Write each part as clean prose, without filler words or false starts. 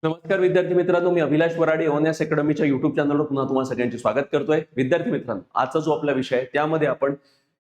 नमस्कार विद्यार्थी मित्रांनो, मी अभिलाष वराडे ओनएस अकॅडमीच्या युट्यूब चॅनलवर पुन्हा तुम्हा सगळ्यांचे स्वागत करतोय. विद्यार्थी मित्रांनो, आजचा जो आपला विषय आहे त्यामध्ये आपण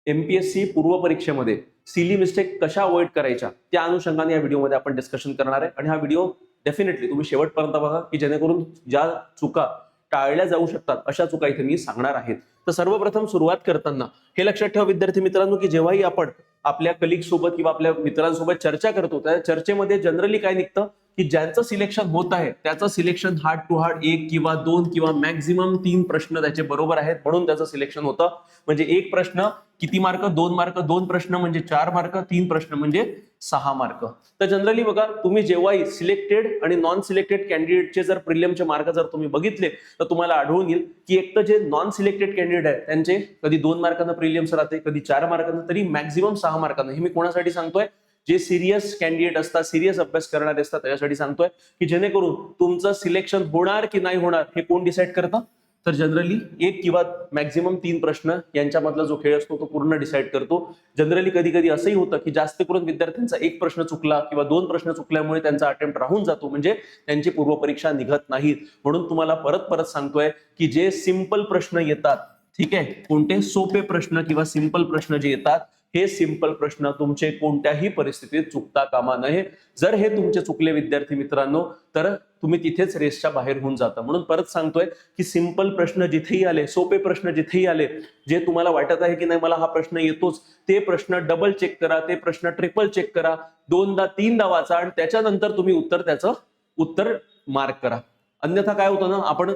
एमपीएससी पूर्व परीक्षेमध्ये सिली मिस्टेक कशा अवॉइड करायच्या त्या अनुषंगाने या व्हिडिओमध्ये आपण डिस्कशन करणार आहे. आणि हा व्हिडिओ डेफिनेटली तुम्ही शेवटपर्यंत बघा की जेणेकरून ज्या चुका टाळल्या जाऊ शकतात अशा चुका इथे मी सांगणार आहेत. तर सर्वप्रथम सुरुवात करताना हे लक्षात ठेवा विद्यार्थी मित्रांनो की जेव्हाही आपण आपल्या कलिग सोबत किंवा आपल्या मित्रांसोबत चर्चा करतो त्या चर्चेमध्ये जनरली काय निघतं की ज्यांचं सिलेक्शन होत आहे त्याचं सिलेक्शन हार्ड टू हार्ड 1 किंवा 2 किंवा मॅक्झिमम 3 प्रश्न त्याचे बरोबर आहेत म्हणून त्याचं सिलेक्शन होतं. म्हणजे एक प्रश्न किती मार्क? 2 मार्क. 2 प्रश्न म्हणजे 4 मार्क. 3 प्रश्न म्हणजे 6 मार्क. तर जनरली बघा, तुम्ही जेव्हाही सिलेक्टेड आणि नॉन सिलेक्टेड कॅन्डिडेटचे जर प्रिलियमचे मार्क जर तुम्ही बघितले तर तुम्हाला आढळून येईल की एक तर जे नॉन सिलेक्टेड कॅन्डिडेट आहेत त्यांचे कधी 2 मार्कांना प्रिलियम्स राहते, कधी 4 मार्कांना, तरी मॅक्झिमम 6 मार्कांना. हे मी कोणासाठी सांगतोय? जे सिरियस कॅन्डिडेट असतात, सिरियस अभ्यास करणारे असतात त्याच्यासाठी सांगतोय की जेणेकरून तुमचं सिलेक्शन होणार की नाही होणार हे कोण डिसाईड करतं? तर जनरली 1 किंवा मॅक्झिमम 3 प्रश्न यांच्यामधला जो खेळ असतो तो पूर्ण डिसाईड करतो. जनरली कधी कधी असंही होतं की जास्त करून विद्यार्थ्यांचा 1 प्रश्न चुकला किंवा 2 प्रश्न चुकल्यामुळे त्यांचा अटेम्प्ट राहून जातो, म्हणजे त्यांची पूर्व परीक्षा निघत नाहीत. म्हणून तुम्हाला परत परत सांगतोय की जे सिंपल प्रश्न येतात, ठीक आहे, कोणते सोपे प्रश्न किंवा सिंपल प्रश्न जे येतात हे सिंपल प्रश्न तुमचे कोणत्याही परिस्थितीत चुकता कामा नये. जर हे तुमचे चुकले विद्यार्थी मित्रांनो तर तुम्ही तिथेच रेसच्या बाहेर होऊन जाता. म्हणून परत सांगतोय की सिंपल प्रश्न जिथेही आले, सोपे प्रश्न जिथेही आले, जे तुम्हाला वाटत आहे की नाही मला हा प्रश्न येतोच, ते प्रश्न डबल चेक करा, ते प्रश्न ट्रिपल चेक करा, 2दा 3दा वाचा आणि त्याच्यानंतर तुम्ही त्याचं उत्तर मार्क करा. अन्यथा काय होतं ना, आपण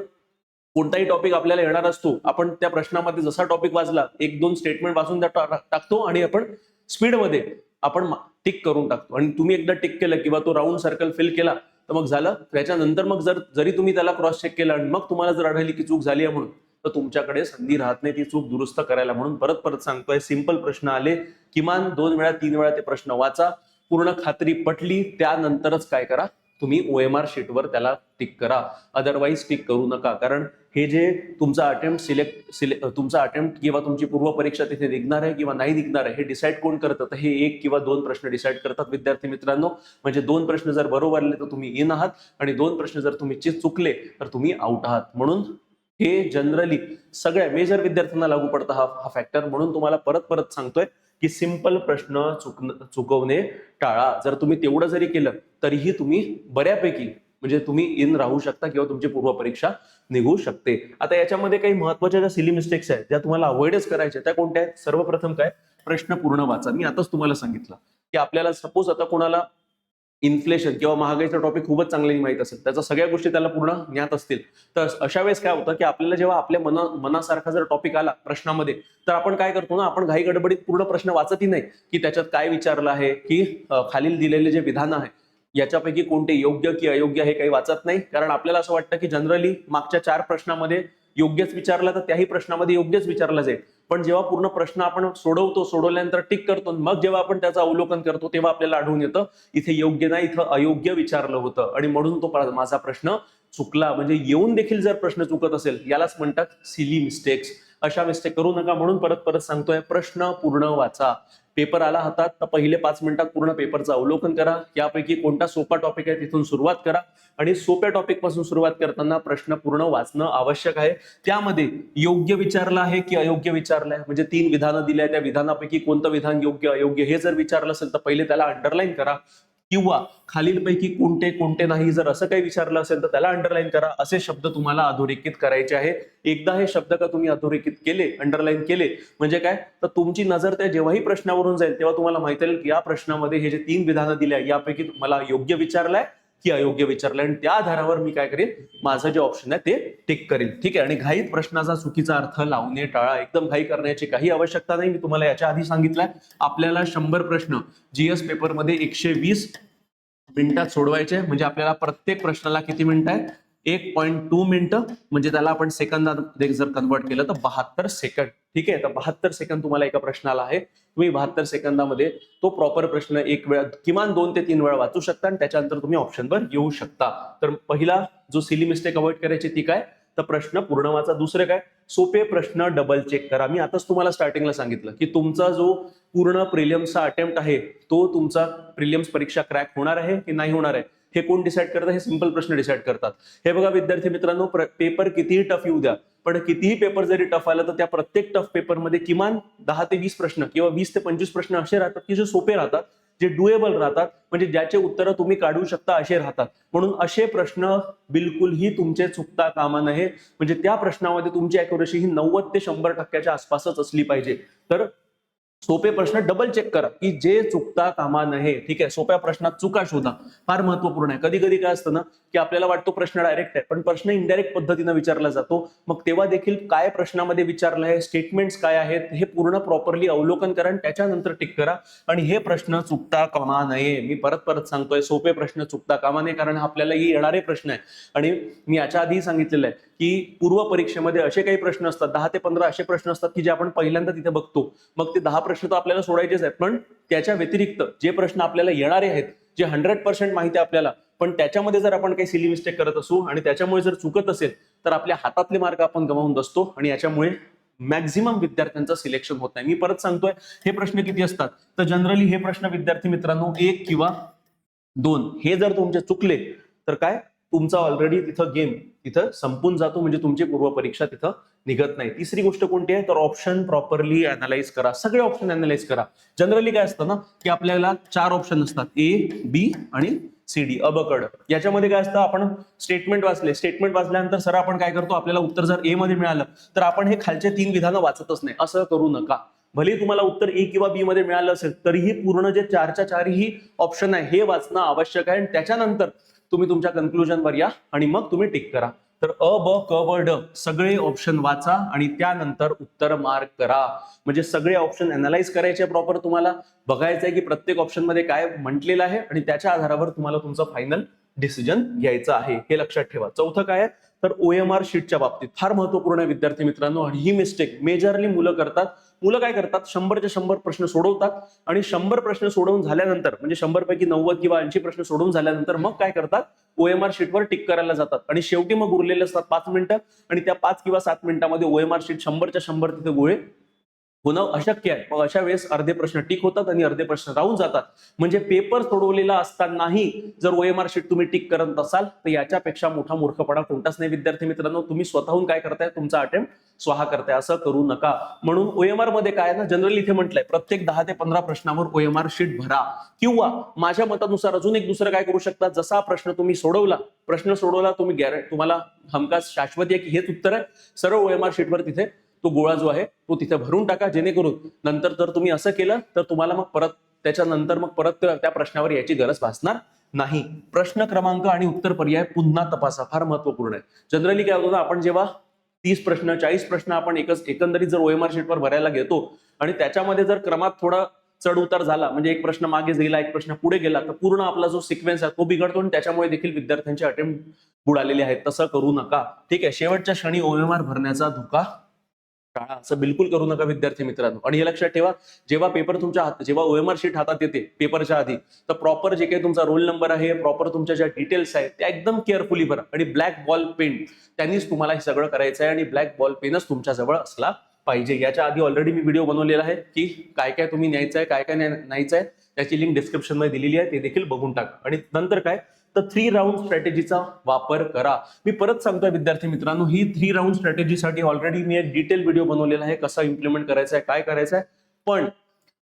कोणताही टॉपिक आपल्याला येणार असतो, आपण त्या प्रश्नामध्ये जसा टॉपिक वाचला 1-2 स्टेटमेंट वाचून टाकतो आणि आपण स्पीडमध्ये आपण टिक करून टाकतो. आणि तुम्ही एकदा टिक केलं किंवा तो राऊंड सर्कल फिल केला तर मग झालं. त्याच्यानंतर मग जरी तुम्ही त्याला क्रॉस चेक केलं आणि मग तुम्हाला जर आढळली की चूक झाली आहे म्हणून, तर तुमच्याकडे संधी राहत नाही ती चूक दुरुस्त करायला. म्हणून परत परत सांगतोय, सिंपल प्रश्न आले किमान 2 वेळा 3 वेळा ते प्रश्न वाचा, पूर्ण खात्री पटली त्यानंतरच काय करा, तुम्ही ओएमआर शीटवर त्याला टिक करा. अदरवाईज टिक करू नका. कारण हे जे तुमचा तुमचा अटेम्प्ट किंवा तुमची पूर्व परीक्षा तिथे निघणार आहे किंवा नाही निघणार आहे हे डिसाईड कोण करतं? तर हे 1 किंवा 2 प्रश्न डिसाईड करतात विद्यार्थी मित्रांनो. म्हणजे 2 प्रश्न जर बरोबर आले तर तुम्ही इन आहात आणि 2 प्रश्न जर तुम्ही चुकले तर तुम्ही आउट आहात. म्हणून हे जनरली सगळ्या मेजर विद्यार्थ्यांना लागू पडतं हा फॅक्टर. म्हणून तुम्हाला परत परत सांगतोय की सिंपल प्रश्न चुकवणे टाळा. जर तुम्ही तेवढं जरी केलं तरीही तुम्ही बऱ्यापैकी म्हणजे तुम्ही इन राहू शकता किंवा तुमची पूर्व परीक्षा निघू शकते. आता याच्यामध्ये काही महत्वाच्या ज्या सिली मिस्टेक्स आहेत ज्या तुम्हाला अवॉइडच करायच्या त्या कोणत्या आहेत? सर्वप्रथम काय, प्रश्न पूर्ण वाचा. मी आताच तुम्हाला सांगितलं की आपल्याला सपोज आता कोणाला इन्फ्लेशन किंवा महागाईचा टॉपिक खूपच चांगल्याने माहित असेल, त्याच्या सगळ्या गोष्टी त्याला पूर्ण ज्ञात असतील, तर अशा वेळेस काय होतं की आपल्याला जेव्हा आपल्या मनासारखा जर टॉपिक आला प्रश्नामध्ये तर आपण काय करतो ना, आपण घाई गडबडीत पूर्ण प्रश्न वाचतही नाही की त्याच्यात काय विचारलं आहे, की खालील दिलेले जे विधान आहे याच्यापैकी कोणते योग्य की अयोग्य हे काही वाचत नाही. कारण आपल्याला असं वाटतं की जनरली मागच्या 4 प्रश्नामध्ये योग्यच विचारला तर त्याही प्रश्नामध्ये योग्यच विचारला जाईल. पण जेव्हा पूर्ण प्रश्न आपण सोडवल्यानंतर टिक करतो, मग जेव्हा आपण त्याचं अवलोकन करतो तेव्हा आपल्याला आढळून येतं इथे योग्य नाही, इथं अयोग्य विचारलं होतं आणि म्हणून तो माझा प्रश्न चुकला. म्हणजे येऊन देखील जर प्रश्न चुकत असेल यालाच म्हणतात सिली मिस्टेक्स. अशा मिस्टेक करू नका. म्हणून परत परत सांगतोय, प्रश्न पूर्ण वाचा. पेपर आला हातात तर पहिले 5 मिनिटात पूर्ण पेपरचं अवलोकन करा. यापैकी कोणता सोपा टॉपिक आहे तिथून सुरुवात करा आणि सोप्या टॉपिक पासून सुरुवात करताना प्रश्न पूर्ण वाचणं आवश्यक आहे. त्यामध्ये योग्य विचारलं आहे की अयोग्य विचारलंय, म्हणजे 3 विधानं दिली आहे, त्या विधानापैकी कोणतं विधान योग्य अयोग्य हे जर विचारलं असेल तर पहिले त्याला अंडरलाईन करा. किंवा खालीलपैकी कोणते कोणते नाही जर असं काही विचारलं असेल तर त्याला अंडरलाईन करा. असे शब्द तुम्हाला अधोरेखित करायचे आहे. एकदा हे शब्द का तुम्ही अधोरेखित केले, अंडरलाईन केले, म्हणजे काय तर तुमची नजर त्या जेव्हाही प्रश्नावरून जाईल तेव्हा तुम्हाला माहिती येईल की या प्रश्नामध्ये हे जे 3 विधानं दिली आहे यापैकी मला योग्य विचारलंय की अयोग्य विचारलंय, आणि त्या आधारावर मी काय करेन, माझं जे ऑप्शन आहे ते टिक करेन. ठीक आहे. आणि घाईत प्रश्नाचा चुकीचा अर्थ लावणे टाळा. एकदम घाई करण्याची काही आवश्यकता नाही. मी तुम्हाला याच्या आधी सांगितलंय आपल्याला 100 प्रश्न जीएस पेपरमध्ये 120 मिनिटात सोडवायचे. म्हणजे आपल्याला प्रत्येक प्रश्नाला किती मिनिटं आहे? 1.2 मिनिटं. म्हणजे त्याला आपण सेकंदामध्ये जर कन्वर्ट केलं तर 72 सेकंद. ठीक आहे. तर 72 सेकंद तुम्हाला एका प्रश्नाला आहे. तुम्ही 72 सेकंदामध्ये तो प्रॉपर प्रश्न एक वेळा किमान 2 ते 3 वेळा वाचू शकता आणि त्याच्यानंतर तुम्ही ऑप्शनवर येऊ शकता. तर पहिला जो सिली मिस्टेक अवॉइड करायची ती काय, तर प्रश्न पूर्ण वाचा. दुसरं काय, सोपे प्रश्न डबल चेक करा. मी आताच तुम्हाला स्टार्टिंगला सांगितलं की तुमचा जो पूर्ण प्रिलियम्सचा अटेम्प्ट आहे तो तुमचा प्रिलियम्स परीक्षा क्रॅक होणार आहे की नाही होणार आहे हे कोण डिसाईड करतं? हे सिंपल प्रश्न डिसाईड करतात. हे बघा विद्यार्थी मित्रांनो, पेपर कितीही टफ येऊ द्या, पण कितीही पेपर जरी टफ आला तर त्या प्रत्येक टफ पेपरमध्ये किमान 10 ते 20 प्रश्न किंवा 20 ते 25 प्रश्न असे राहतात की जे सोपे राहतात, जे डुएबल राहतात, म्हणजे ज्याचे उत्तरं तुम्ही काढू शकता असे राहतात. म्हणून असे प्रश्न बिलकुलही तुमचे चुकता कामा नये. म्हणजे त्या प्रश्नामध्ये तुमची अॅक्युरेसी ही 90 ते 100% आसपासच असली पाहिजे. तर सोपे प्रश्न डबल चेक करा की जे चुकता कामा नये. ठीक आहे, सोप्या प्रश्नात चुका शोधा, फार महत्वपूर्ण आहे. कधी कधी काय असतं ना की आपल्याला वाटतो प्रश्न डायरेक्ट आहे, पण प्रश्न इनडायरेक्ट पद्धतीने विचारला जातो. मग तेव्हा देखील काय प्रश्नामध्ये विचारलं आहे, स्टेटमेंट्स काय आहेत, हे पूर्ण प्रॉपरली अवलोकन करा आणि त्याच्यानंतर टिक करा. आणि हे प्रश्न चुकता कामा नये. मी परत परत सांगतोय, सोपे प्रश्न चुकता कामा नये, कारण आपल्याला येणारे प्रश्न आहे. आणि मी याच्या आधीही सांगितलेलं आहे की पूर्व परीक्षेमध्ये असे काही प्रश्न असतात, 10 ते 15 असे प्रश्न असतात की जे आपण पहिल्यांदा तिथे बघतो. मग ते 10 प्रश्न तर आपल्याला सोडायचेच आहेत, पण त्याच्या व्यतिरिक्त जे प्रश्न आपल्याला येणारे आहेत, जे 100% माहिती आहे आपल्याला, पण त्याच्यामध्ये जर आपण काही सिली मिस्टेक करत असू आणि त्याच्यामुळे जर चुकत असेल तर आपल्या हातातले मार्क आपण गमावून बसतो आणि याच्यामुळे मॅक्झिमम विद्यार्थ्यांचं सिलेक्शन होत नाही. मी परत सांगतोय, हे प्रश्न किती असतात? तर जनरली हे प्रश्न विद्यार्थी मित्रांनो 1 किंवा 2 हे जर तुमचे चुकले तर काय, तुमचा ऑलरेडी तिथं गेम तिथं संपून जातो, म्हणजे तुमची पूर्व परीक्षा तिथं निघत नाही. तिसरी गोष्ट कोणती आहे? तर ऑप्शन प्रॉपरली अनालाइज करा. सगळे ऑप्शन अनालाइज करा. जनरली काय असतं ना की आपल्याला 4 ऑप्शन असतात, ए, बी आणि सी, डी, अबकड. याच्यामध्ये काय असतं, आपण स्टेटमेंट वाचले, स्टेटमेंट वाचल्यानंतर सर आपण काय करतो, आपल्याला उत्तर जर ए मध्ये मिळालं तर आपण हे खालचे 3 विधानं वाचतच नाही. असं करू नका. भले तुम्हाला उत्तर ए किंवा बी मध्ये मिळालं असेल तरीही पूर्ण जे 4च्या 4ही ऑप्शन आहे हे वाचणं आवश्यक आहे. आणि त्याच्यानंतर तुम्ही तुमच्या कन्क्लुजनवर या आणि मग तुम्ही टिक करा. तर अ, ब, क, व, ड सगळे ऑप्शन वाचा आणि त्यानंतर उत्तर मार्क करा. म्हणजे सगळे ऑप्शन अनालाइज करायचे प्रॉपर, तुम्हाला बघायचं आहे की प्रत्येक ऑप्शन मध्ये काय म्हटलेलं आहे आणि त्याच्या आधारावर तुम्हाला तुमचं फायनल डिसिजन घ्यायचं आहे. हे लक्षात ठेवा. चौथं काय आहे, तर OMR शीटच्या बाबतीत फार महत्वपूर्ण आहे विद्यार्थी मित्रांनो. आणि ही मिस्टेक मेजरली मुलं करतात. मुलं काय करतात, 100च्या 100 प्रश्न सोडवतात आणि 100 प्रश्न सोडवून झाल्यानंतर, म्हणजे 100 पैकी 90 किंवा 80 प्रश्न सोडवून झाल्यानंतर मग काय करतात, OMR शीटवर टिक करायला जातात. आणि शेवटी मग उरलेले असतात 5 मिनिटं आणि त्या 5 किंवा 7 मिनिटांमध्ये OMR शीट 100च्या 100 तिथे गोळे होणं अशक्य आहे. मग अशा वेळेस अर्धे प्रश्न टिक होतात आणि अर्धे प्रश्न राहून जातात. म्हणजे पेपर सोडवलेला असतानाही जर OMR शीट तुम्ही टिक करत असाल तर याच्यापेक्षा मोठा मूर्खपणा कोणताच नाही विद्यार्थी मित्रांनो. तुम्ही स्वतःहून काय करताय, तुमचा अटेम्प्ट स्वाहा करताय. असं करू नका. म्हणून OMR मध्ये काय ना, जनरली इथे म्हटलंय प्रत्येक 10 ते 15 प्रश्नावर OMR शीट भरा. किंवा माझ्या मतानुसार अजून एक दुसरं काय करू शकता, जसा प्रश्न तुम्ही सोडवला, तुम्ही तुम्हाला हमखास शाश्वती आहे की हेच उत्तर आहे, सरळ OMR शीटवर तिथे तो गोळा जो आहे तो तिथे भरून टाका. जेणेकरून नंतर जर तुम्ही असं केलं तर तुम्हाला मग परत त्या प्रश्नावर याची गरज भासणार नाही. प्रश्न क्रमांक आणि उत्तर पर्याय पुन्हा तपासा, फार महत्वपूर्ण आहे. जनरली काय होतं, आपण जेव्हा 30 प्रश्न 40 प्रश्न आपण एकंदरीत जर OMR शीटवर भरायला घेतो आणि त्याच्यामध्ये जर क्रमात थोडा चढ उतार झाला, म्हणजे एक प्रश्न मागे गेला, एक प्रश्न पुढे गेला, तर पूर्ण आपला जो सिक्वेन्स आहे तो बिघडतो आणि त्याच्यामुळे देखील विद्यार्थ्यांचे अटेम्प्ट बुडालेले आहेत. तसं करू नका. ठीक आहे, शेवटच्या क्षणी OMR भरण्याचा धोका टाळा. असं बिलकुल करू नका विद्यार्थी मित्रांनो. आणि हे लक्षात ठेवा, जेव्हा OMR शीट हातात येते पेपरच्या आधी, तर प्रॉपर जे काही तुमचा रोल नंबर आहे, प्रॉपर तुमच्या ज्या डिटेल्स आहेत त्या एकदम केअरफुली भरा. आणि ब्लॅक बॉल पेन त्यांनीच तुम्हाला हे सगळं करायचं आहे आणि ब्लॅक बॉल पेनच तुमच्या जवळ असला पाहिजे. याच्या आधी ऑलरेडी मी व्हिडिओ बनवलेला आहे की काय काय तुम्ही न्यायचं आहे, काय काय न्यायचं आहे, त्याची लिंक डिस्क्रिप्शन मध्ये दिलेली आहे, ते देखील बघून टाका. आणि नंतर काय, तर 3 राऊंड स्ट्रॅटेजीचा वापर करा. मी परत सांगतोय विद्यार्थी मित्रांनो, ही 3 राऊंड स्ट्रॅटेजीसाठी ऑलरेडी मी एक डिटेल व्हिडिओ बनवलेला आहे, कसा इम्प्लिमेंट करायचा आहे, काय करायचं आहे. पण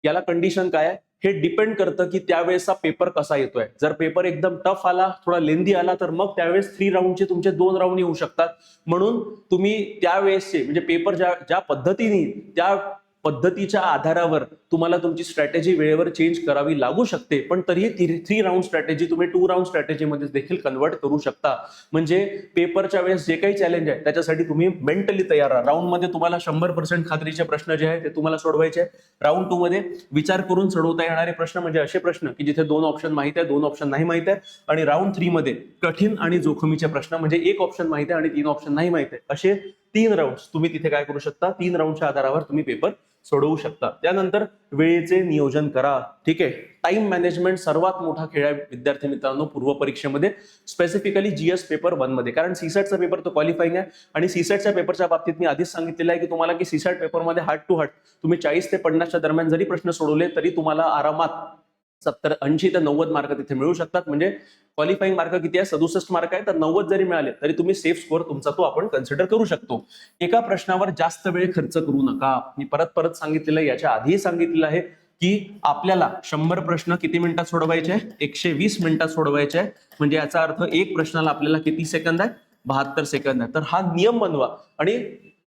याला कंडिशन काय आहे, हे डिपेंड करतं की त्यावेळेसचा पेपर कसा येतोय. जर पेपर एकदम टफ आला, थोडा लेंदी आला, तर मग त्यावेळेस 3 राऊंडचे तुमचे 2 राऊंड येऊ शकतात. म्हणून तुम्ही त्यावेळेसचे म्हणजे पेपर ज्या पद्धतीने, त्या पद्धतीच्या आधारावर तुम्हाला तुमची स्ट्रॅटेजी वेळेवर चेंज करावी लागू शकते. पण तरीही 3 राऊंड स्ट्रॅटेजी तुम्ही 2 राऊंड स्ट्रॅटेजीमध्ये देखील कन्वर्ट करू शकता. म्हणजे पेपरच्या वेळेस जे काही चॅलेंज आहे त्याच्यासाठी तुम्ही मेंटली तयार राहा. राऊंड मध्ये तुम्हाला 100% खात्रीचे प्रश्न जे आहेत ते तुम्हाला सोडवायचे. राऊंड 2 मध्ये विचार करून सोडवता येणारे प्रश्न, म्हणजे असे प्रश्न की जिथे 2 ऑप्शन माहित आहे, 2 ऑप्शन नाही माहित आहे. आणि राऊंड 3 मध्ये कठीण आणि जोखमीचे प्रश्न, म्हणजे 1 ऑप्शन माहित आहे आणि 3 ऑप्शन नाही माहित आहे. असे 3 राऊंड तुम्ही तिथे काय करू शकता, 3 राऊंडच्या आधारावर तुम्ही पेपर सोडवू शकता. त्यानंतर वेळेचे नियोजन करा. ठीक आहे, टाइम मॅनेजमेंट सर्वात मोठा खेळ आहे विद्यार्थी मित्रांनो पूर्व परीक्षेमध्ये, स्पेसिफिकली GS पेपर 1 मध्ये. कारण सीसॅटचा पेपर तो क्वालिफाईंग आहे आणि सीसॅटच्या पेपरच्या बाबतीत मी आधीच सांगितलेलं आहे की तुम्हाला की सीसॅट पेपरमध्ये हार्ट टू हार्ट तुम्ही 40 ते 50च्या दरम्यान जरी प्रश्न सोडवले तरी तुम्हाला आरामात 80 ते 90 मार्क तिथे मिळू शकतात. म्हणजे क्वालिफाईंग मार्क किती आहे? 67 मार्क आहे. तर 90 जरी मिळाले तरी तुम्ही सेफ स्कोअर तुमचा तो आपण कन्सिडर करू शकतो. एका प्रश्नावर जास्त वेळ खर्च करू नका. मी परत परत सांगितलेलं आहे, याच्या आधीही सांगितलेलं आहे की आपल्याला 100 प्रश्न किती मिनिटात सोडवायचे आहे? 120 मिनिटात सोडवायचे आहे. म्हणजे याचा अर्थ एक प्रश्नाला आपल्याला किती सेकंद आहे? 72 सेकंद आहे. तर हा नियम बनवा. आणि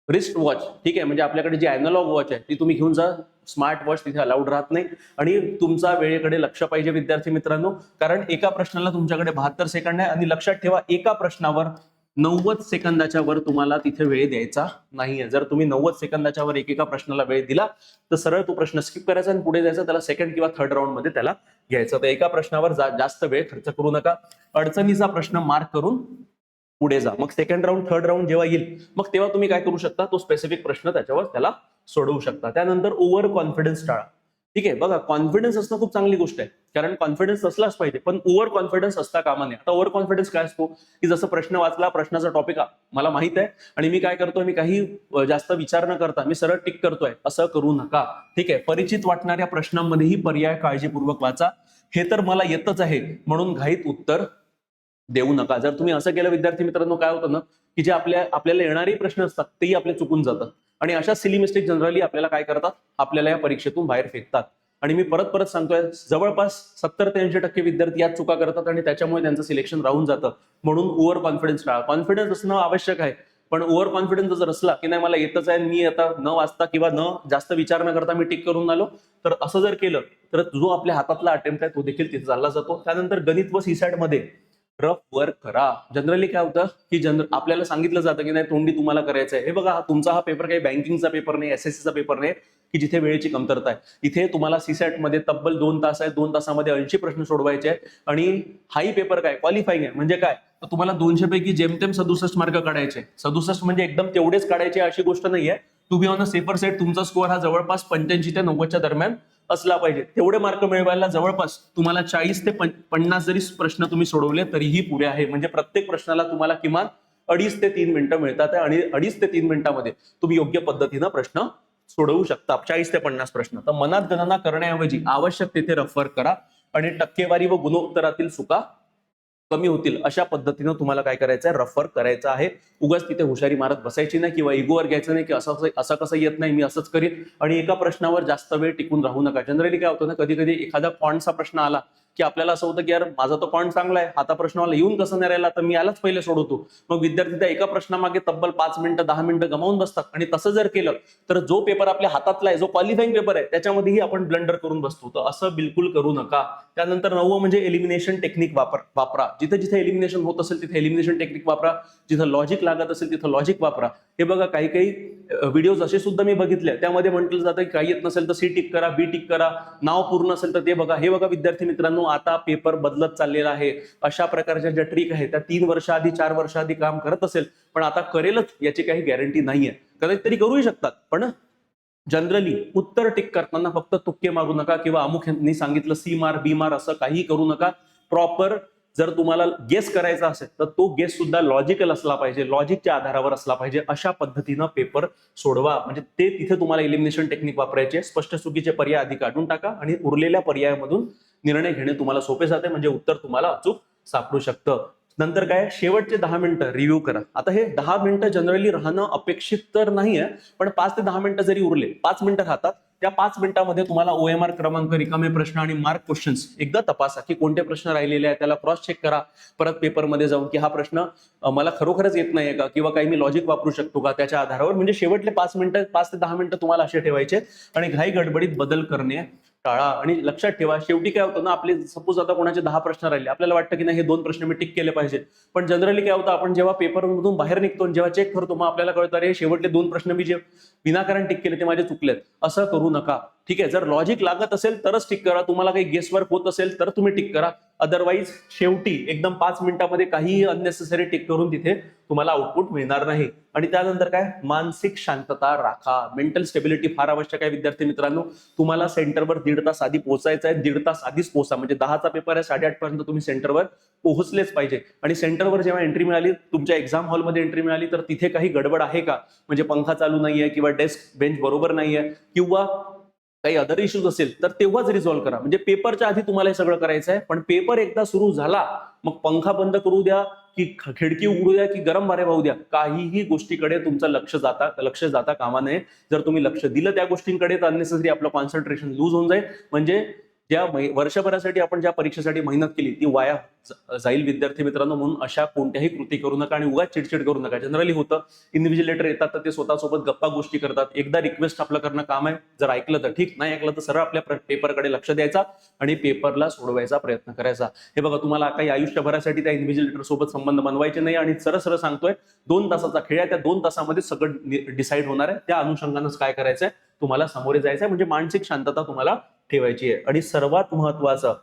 रिस्ट वॉच, ठीक आहे, म्हणजे आपल्याकडे जी अॅनालॉग वॉच आहे ती तुम्ही घेऊन जा. स्मार्ट वॉच तिथे अलाउड राहत नाही. आणि तुमचा वेळेकडे लक्ष पाहिजे विद्यार्थी मित्रांनो, कारण एका प्रश्नाला तुमच्याकडे 72 सेकंद आहे. आणि लक्षात ठेवा, एका प्रश्नावर 90 सेकंदाच्या वर तुम्हाला तिथे वेळ द्यायचा नाहीये. जर तुम्ही 90 सेकंदाच्या वर एकेका प्रश्नाला वेळ दिला तर सरळ तो प्रश्न स्किप करायचा आणि पुढे जायचं, त्याला सेकंड किंवा थर्ड राऊंड मध्ये त्याला घ्यायचं. तर एका प्रश्नावर जास्त वेळ खर्च करू नका. अडचणीचा प्रश्न मार्क करून पुढे जा. मग सेकंड राऊंड थर्ड राऊंड जेव्हा येईल मग तेव्हा तुम्ही काय करू शकता? तो स्पेसिफिक प्रश्न त्याच्यावर त्याला सोडवू शकता. त्यानंतर ओव्हर कॉन्फिडन्स टाळा. ठीक आहे, बघा, कॉन्फिडन्स असणं खूप चांगली गोष्ट आहे, कारण कॉन्फिडन्स असलाच पाहिजे, पण ओव्हर कॉन्फिडन्स असता कामा नये. आता ओव्हर कॉन्फिडन्स काय असतो की जसं प्रश्न वाचला, प्रश्नाचा टॉपिक मला माहित आहे आणि मी काय करतोय, मी काही जास्त विचार न करता मी सरळ टिक करतोय. असं करू नका. ठीक आहे, परिचित वाटणाऱ्या प्रश्नांमध्येही पर्याय काळजीपूर्वक वाचा. हे तर मला येतच आहे म्हणून घाईत उत्तर देऊ नका. जर तुम्ही असं केलं विद्यार्थी मित्रांनो, काय होतं ना की जे आपल्याला येणारे प्रश्न असतात तेही आपले चुकून जातात. आणि अशा सिली मिस्टेक जनरली आपल्याला काय करतात? आपल्याला या परीक्षेतून बाहेर फेकतात. आणि मी परत परत सांगतोय, जवळपास 70 ते 80% विद्यार्थी यात चुका करतात आणि त्याच्यामुळे त्यांचं सिलेक्शन राहून जातं. म्हणून ओव्हर कॉन्फिडन्स टाळा. कॉन्फिडन्स असणं आवश्यक आहे, पण ओव्हर कॉन्फिडन्स जर असला की नाही मला येतच आहे, मी आता न वाचता किंवा न जास्त विचार न करता मी टिक करून आलो, तर असं जर केलं तर जो आपल्या हातातला अटेम्प्ट आहे तो देखील तिथे चालला जातो. त्यानंतर गणित व सीसॅट मध्ये रफ वर्क करा. जनरली काय होतं की आपल्याला सांगितलं जातं की नाही तोंडी तुम्हाला करायचं आहे. हे बघा, तुमचा हा पेपर काही बँकिंगचा पेपर नाही, एसएससीचा पेपर नाही की जिथे वेळेची कमतरता आहे. इथे तुम्हाला सीसॅट मध्ये तब्बल 2 तास आहे. 2 तासामध्ये 80 प्रश्न सोडवायचे आहेत. आणि हाही पेपर काय क्वालिफाईंग आहे, म्हणजे काय, तर तुम्हाला 200 पैकी जेमतेम 67 मार्क काढायचे. 67 म्हणजे एकदम तेवढेच काढायचे अशी गोष्ट नाहीये. To be on a safer side तुमचा स्कोअर हा जवळपास 85 ते 90च्या दरम्यान असला पाहिजे. तेवढे मार्क मिळवायला जवळपास तुम्हाला 40 ते 50 जरी प्रश्न तुम्ही सोडवले तरीही पुरे आहे. म्हणजे प्रत्येक प्रश्नाला तुम्हाला किमान 2.5 ते 3 मिनिटं मिळतात आणि 2.5 ते 3 मिनिटांमध्ये तुम्ही योग्य पद्धतीनं प्रश्न सोडवू शकता. 40 ते 50 प्रश्न. तर मनात गणना करण्याऐवजी आवश्यक तिथे रफ वर्क करा आणि टक्केवारी व गुणोत्तरातील चुका कमी होतील अशा पद्धतीनं तुम्हाला काय करायचं आहे? रफ वर्क करायचं आहे. उगाच तिथे हुशारी मारत बसायची नाही किंवा इगोवर घ्यायचं नाही की असं कसं येत नाही, मी असंच करीन. आणि एका प्रश्नावर जास्त वेळ टिकून राहू नका. जनरली काय होतं ना, कधी कधी एखादा पॉईंटचा प्रश्न आला की आपल्याला असं होतं की यार माझा तो पॉईंट चांगला आहे, आता प्रश्न मला येऊन कसं नाही राहिला, तर मी यालाच पहिले सोडवतो. मग विद्यार्थी त्या एका प्रश्नामागे तब्बल 5 मिनिटं 10 मिनिटं गमावून बसतात. आणि तसं जर केलं तर जो पेपर आपल्या हातातला आहे, जो क्वालिफाईंग पेपर आहे, त्याच्यामध्येही आपण ब्लंडर करून बसतो. तर असं बिलकुल करू नका. त्यानंतर 9वं म्हणजे एलिमिनेशन टेक्निक वापरा. जिथे जिथे एलिमिनेशन होत असेल तिथे एलिमिनेशन टेक्निक वापरा. जिथं लॉजिक लागत असेल तिथं लॉजिक वापरा. हे बघा, काही काही व्हिडिओज असे सुद्धा मी बघितले, त्यामध्ये म्हटलं जातं की काही येत नसेल तर सी टिक करा, बी टिक करा, नाव पूर्ण असेल तर ते बघा. हे बघा विद्यार्थी मित्रांनो, आता पेपर बदलत चाललेला आहे. अशा प्रकारच्या ज्या ट्रिक आहेत त्या 3 वर्ष आधी 4 वर्ष आधी काम करत असेल पण आता करेलच याची काही गॅरंटी नाहीये. कधीतरी करूही शकतात, पण जनरली उत्तर टिक करताना फक्त तुक्के मारू नका किंवा अमुक यांनी सांगितलं सी मार बी मार असं काही करू नका. प्रॉपर जर तुम्हाला गेस करायचा असेल तर तो गेस सुद्धा लॉजिकल असला पाहिजे, लॉजिकच्या आधारावर असला पाहिजे. अशा पद्धतीनं पेपर सोडवा. म्हणजे ते तिथे तुम्हाला एलिमिनेशन टेक्निक वापरायचे. स्पष्ट चुकीचे पर्याय आधी काढून टाका आणि उरलेल्या पर्यायामधून निर्णय घेणे तुम्हाला सोपे जाते. म्हणजे उत्तर तुम्हाला अचूक सापडू शकतं. नंतर काय, शेवटचे 10 मिनिटं रिव्ह्यू करा. आता हे 10 मिनिटं जनरली राहणं अपेक्षित तर नाहीये, पण 5 ते 10 मिनिटं जरी उरले, 5 मिनिटं राहतात, त्या 5 मिनिटांमध्ये तुम्हाला ओएमआर क्रमांक, रिकामे प्रश्न आणि मार्क क्वेश्चन्स एकदा तपासा की कोणते प्रश्न राहिलेले आहेत, त्याला क्रॉस चेक करा परत पेपरमध्ये जाऊन की हा प्रश्न मला खरोखरच येत नाहीये का किंवा काही मी लॉजिक वापरू शकतो का, त्याच्या आधारावर. म्हणजे शेवटले 5 मिनिटं 5 ते 10 मिनिटं तुम्हाला असे ठेवायचे आणि घाई गडबडीत बदल करणे टाळा. आणि लक्षात ठेवा, शेवटी काय होतं ना, आपले सपोज आता कोणाचे 10 प्रश्न राहिले, आपल्याला वाटतं की नाही हे 2 प्रश्न मी टिक केले पाहिजे, पण जनरली काय होतं, आपण जेव्हा पेपरमधून बाहेर निघतो जेव्हा चेक करतो मग आपल्याला कळतं अरे शेवटले 2 प्रश्न मी जे विनाकारण टिक केले ते माझे चुकलेत. असं करू नका. ठीक आहे, जर लॉजिक लागत असेल तरच टिक करा. तुम्हाला काही गेसवर्क होत असेल तर तुम्ही टिक करा. अदरवाईज शेवटी एकदम 5 मिनिटांमध्ये काहीही अननेसेसरी टिक करून तिथे तुम्हाला आउटपुट मिळणार नाही. आणि त्यानंतर काय, मानसिक शांतता राखा. मेंटल स्टेबिलिटी फार आवश्यक आहे विद्यार्थी मित्रांनो. तुम्हाला सेंटरवर 1.5 तास आधी पोहोचायचं आहे. 1.5 तास आधीच पोहोचा. म्हणजे 10चा पेपर आहे, 8:30 पर्यंत तुम्ही सेंटरवर पोहोचलेच पाहिजे. आणि सेंटरवर जेव्हा एंट्री मिळाली, तुमच्या एक्झाम हॉलमध्ये एंट्री मिळाली, तर तिथे काही गडबड आहे का, म्हणजे पंखा चालू नाहीये किंवा डेस्क बेंच बरोबर नाहीये किंवा काही अदर इश्यूज असेल तर तेव्हाच रिझॉल्व्ह करा. म्हणजे पेपरच्या आधी तुम्हाला हे सगळं करायचं आहे, पण पेपर एकदा सुरू झाला मग पंखा बंद करू द्या की खिडकी उघडू द्या की गरम वारे वाहू द्या, काहीही गोष्टीकडे तुमचं लक्ष जाता कामा नये. जर तुम्ही लक्ष दिलं त्या गोष्टींकडे तर अननेसेसरी आपलं कॉन्सन्ट्रेशन लूज होऊन जाईल. म्हणजे ज्या वर्षभरासाठी आपण ज्या परीक्षेसाठी मेहनत केली ती वाया जाईल विद्यार्थी मित्रांनो. म्हणून अशा कोणत्याही कृती करू नका आणि उगाच चिडचिड करू नका. जनरली होतं इन्व्हिजिलेटर येतात तर ते स्वतःसोबत गप्पा गोष्टी करतात. एकदा रिक्वेस्ट आपलं करणं काम आहे. जर ऐकलं तर ठीक, नाही ऐकलं तर सरळ आपल्या पेपरकडे लक्ष द्यायचा आणि पेपरला सोडवायचा प्रयत्न करायचा. हे बघा, तुम्हाला काही आयुष्यभरासाठी त्या इन्व्हिजिलेटर सोबत संबंध बनवायचे नाही. आणि सरळ सांगतोय 2 तासाचा खेळ आहे, त्या 2 तासामध्ये सगळं डिसाईड होणार आहे. त्या अनुषंगानेच काय करायचंय, तुम्हाला सामोरे जायचंय. म्हणजे मानसिक शांतता तुम्हाला ठेवायची आहे. आणि सर्वात महत्वाचं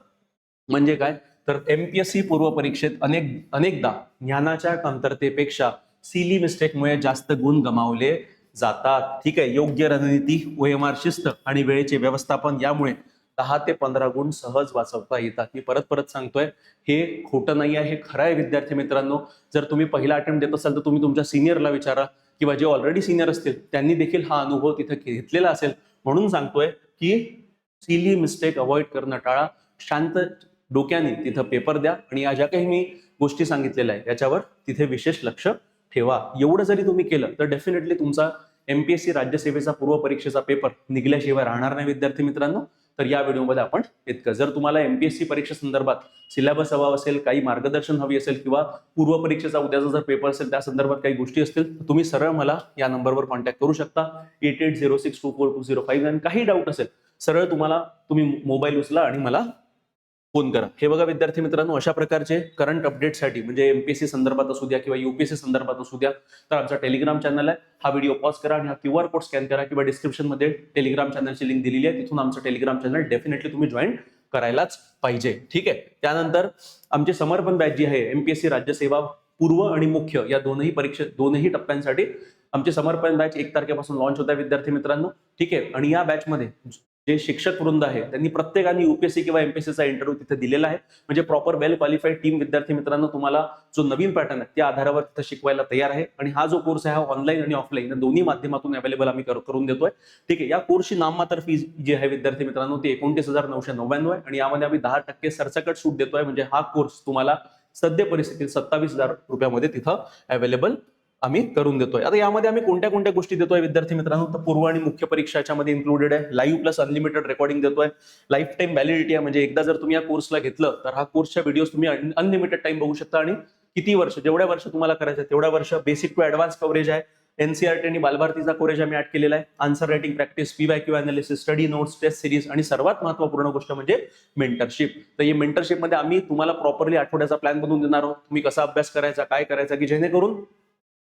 म्हणजे काय, तर एमपीएससी पूर्व परीक्षेत अनेकदा ज्ञानाच्या कमतरतेपेक्षा सिली मिस्टेकमुळे जास्त गुण गमावले जातात. ठीक आहे, योग्य रणनीती, ओएमआर शिस्त आणि वेळेचे व्यवस्थापन यामुळे 10 ते 15 गुण सहज वाचवता येतात. मी परत सांगतोय, हे खोटं नाही आहे, हे खरं आहे विद्यार्थी मित्रांनो. जर तुम्ही पहिला अटेम्प्ट देत असाल तर तुम्ही तुमच्या सिनियरला विचारा किंवा जे ऑलरेडी सिनियर असतील त्यांनी देखील हा अनुभव तिथे घेतलेला असेल. म्हणून सांगतोय की सिली मिस्टेक अवॉइड करणं टाळा. शांत डोक्याने तिथं पेपर द्या आणि या ज्या काही मी गोष्टी सांगितलेल्या आहे याच्यावर तिथे विशेष लक्ष ठेवा. एवढं जरी तुम्ही केलं तर डेफिनेटली तुमचा एमपीएससी राज्यसेवेचा पूर्व परीक्षेचा पेपर निघल्याशिवाय राहणार नाही विद्यार्थी मित्रांनो. तर या व्हिडिओमध्ये आपण इतकं. जर तुम्हाला एमपीएससी परीक्षे संदर्भात सिलेबस हवा असेल, काही मार्गदर्शन हवी असेल किंवा पूर्व परीक्षेचा उद्याचा जर पेपर असेल त्या संदर्भात काही गोष्टी असतील तर तुम्ही सरळ मला या नंबरवर कॉन्टॅक्ट करू शकता. 8806242059. काही डाऊट असेल सरळ तुम्ही मोबाईल उचला आणि मला फोन करा. हे बघा विद्यार्थी मित्रांनो, अशा प्रकारचे करंट अपडेटसाठी म्हणजे एमपीएससी संदर्भात असू द्या किंवा युपीएससी संदर्भात असू द्या तर आमचा टेलिग्राम चॅनल आहे. हा व्हिडिओ पॉज करा आणि हा क्यूआर कोड स्कॅन करा किंवा डिस्क्रिप्शन मध्ये टेलिग्राम चॅनलची लिंक दिलेली आहे, तिथून आमचं टेलिग्राम चॅनल डेफिनेटली तुम्ही जॉईन करायलाच पाहिजे. ठीक आहे. त्यानंतर आमची समर्पण बॅच जी आहे एमपीएससी राज्यसेवा पूर्व आणि मुख्य या दोनही टप्प्यांसाठी आमची समर्पण बॅच 1 तारखेपासून लॉन्च होत आहे विद्यार्थी मित्रांनो. ठीक आहे. आणि या बॅचमध्ये जे शिक्षक वृंद आहे त्यांनी प्रत्येकाने युपीएससी किंवा एमपीएससीचा इंटरव्ह्यू तिथे दिलेला आहे. म्हणजे प्रॉपर वेल क्वालिफाईड टीम विद्यार्थी मित्रांनो तुम्हाला जो नवीन पॅटर्न आहे त्या आधारावर तिथे शिकवायला तयार आहे. आणि हा जो कोर्स आहे हा ऑनलाईन आणि ऑफलाईन दोन्ही माध्यमातून अवेलेबल आम्ही करून देतोय. ठीक आहे. या कोर्सची नाममात्र फी जी आहे विद्यार्थी मित्रांनो ती 29,999 आहे आणि यामध्ये आम्ही 10% सरसकट सूट देतोय. म्हणजे हा कोर्स तुम्हाला सद्य परिस्थितीत 27,000 रुपयामध्ये तिथं अवेलेबल आम्ही करून देतोय. आता यामध्ये आम्ही कोणत्या गोष्टी देतोय विद्यार्थी मित्रांनो, तर पूर्व आणि मुख्य परीक्षा याच्यामध्ये इन्क्लुडेड आहे. लाईव्ह प्लस अनलिमिटेड रेकॉर्डिंग देतोय. लाईफ टाईम व्हॅलिडिटी आहे, म्हणजे एकदा जर तुम्ही या कोर्सला घेतलं तर हा कोर्सच्या व्हिडिओ तुम्ही अनलिमिटेड टाइम बघू शकता. आणि किती वर्ष, जेवढ्या वर्ष तुम्हाला करायचं तेवढ्या वर्ष बेसिक टू ऍडव्हान्स कव्हरेज आहे. एनसीआरटी आणि बालभारतीचा कव्हरेज आम्ही ऍड केलेला आहे. Answer writing practice, PYQ analysis, study notes, test series आणि सर्वात महत्त्वपूर्ण गोष्ट म्हणजे मेंटरशिप. तर या मेंटरशिपमध्ये आम्ही तुम्हाला प्रॉपरली आठवड्याचा प्लॅन बनवून देणार आहोत. तुम्ही कसा अभ्यास करायचा, काय करायचा, की जेणेकरून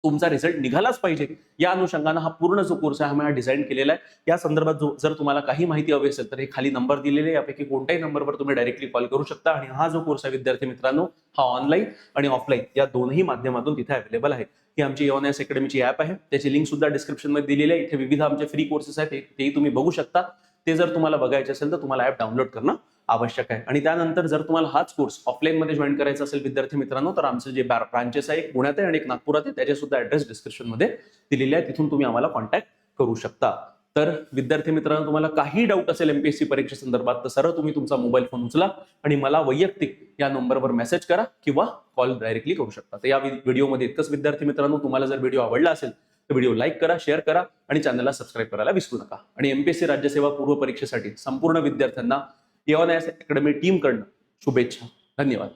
तुमचा रिझल्ट निघालाच पाहिजे या अनुषंगाने हा पूर्ण जो कोर्स आहे हा डिझाईन केलेला आहे. या संदर्भात जर तुम्हाला काही माहिती हवी असेल तर हे खाली नंबर दिलेले आहे, यापैकी कोणत्याही नंबरवर तुम्ही डायरेक्टली कॉल करू शकता. आणि हा जो कोर्स आहे विद्यार्थी मित्रांनो हा ऑनलाईन आणि ऑफलाईन या दोन्ही माध्यमातून तिथे अवेलेबल आहे. ही आमची एओनएस अकॅडमीची ऍप आहे, त्याची लिंक सुद्धा डिस्क्रिप्शन मध्ये दिलेली आहे. इथे विविध आमचे फ्री कोर्सेस आहेत तेही तुम्ही बघू शकता. ते जर तुम्हाला बघायचे असेल तर तुम्हाला ऍप डाउनलोड करणं आवश्यक आहे. आणि त्यानंतर जर तुम्हाला हाच कोर्स ऑफलाईन मध्ये जॉईन करायचा असेल विद्यार्थी मित्रांनो तर आमचे जे ब्रांचेस आहे एक पुण्यात आहे आणि एक नागपुरात आहे, त्याचे सुद्धा ऍड्रेस डिस्क्रिप्शन मध्ये दिलेले आहे, तिथून तुम्ही आम्हाला कॉन्टॅक्ट करू शकता. तर विद्यार्थी मित्रांनो तुम्हाला काही डाऊट असेल एमपीएससी परीक्षे संदर्भात तर सरळ तुम्ही तुमचा मोबाईल फोन उचला आणि मला वैयक्तिक या नंबरवर मेसेज करा किंवा कॉल डायरेक्टली करू शकता. तर या व्हिडिओमध्ये इतकंच विद्यार्थी मित्रांनो. तुम्हाला जर व्हिडिओ आवडला असेल तर व्हिडिओ लाईक करा, शेअर करा आणि चॅनलला सबस्क्राईब करायला विसरू नका. आणि एमपीएससी राज्यसेवा पूर्व परीक्षेसाठी संपूर्ण विद्यार्थ्यांना एओनएस अकॅडमी टीम कडनं शुभेच्छा. धन्यवाद.